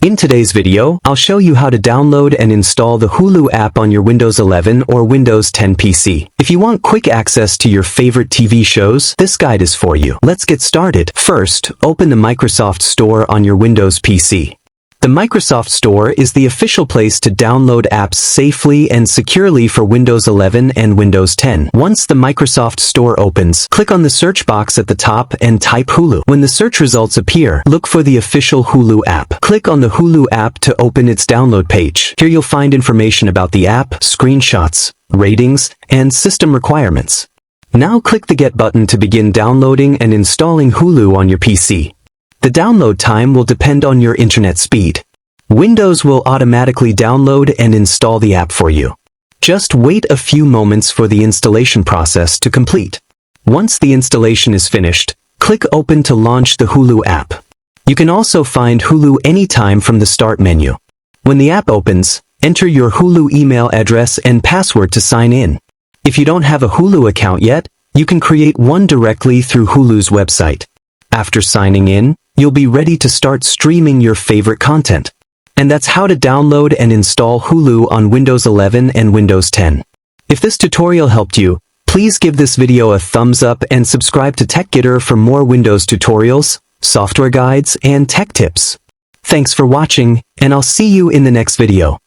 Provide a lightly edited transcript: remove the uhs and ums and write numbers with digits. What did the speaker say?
In today's video, I'll show you how to download and install the Hulu app on your Windows 11 or Windows 10 PC. If you want quick access to your favorite TV shows, this guide is for you. Let's get started. First, open the Microsoft Store on your Windows PC. The Microsoft Store is the official place to download apps safely and securely for Windows 11 and Windows 10. Once the Microsoft Store opens, click on the search box at the top and type Hulu. When the search results appear, look for the official Hulu app. Click on the Hulu app to open its download page. Here you'll find information about the app, screenshots, ratings, and system requirements. Now click the Get button to begin downloading and installing Hulu on your PC. The download time will depend on your internet speed. Windows will automatically download and install the app for you. Just wait a few moments for the installation process to complete. Once the installation is finished, click Open to launch the Hulu app. You can also find Hulu anytime from the Start menu. When the app opens, enter your Hulu email address and password to sign in. If you don't have a Hulu account yet, you can create one directly through Hulu's website. After signing in, you'll be ready to start streaming your favorite content. And that's how to download and install Hulu on Windows 11 and Windows 10. If this tutorial helped you, please give this video a thumbs up and subscribe to TechGetter for more Windows tutorials, software guides, and tech tips. Thanks for watching, and I'll see you in the next video.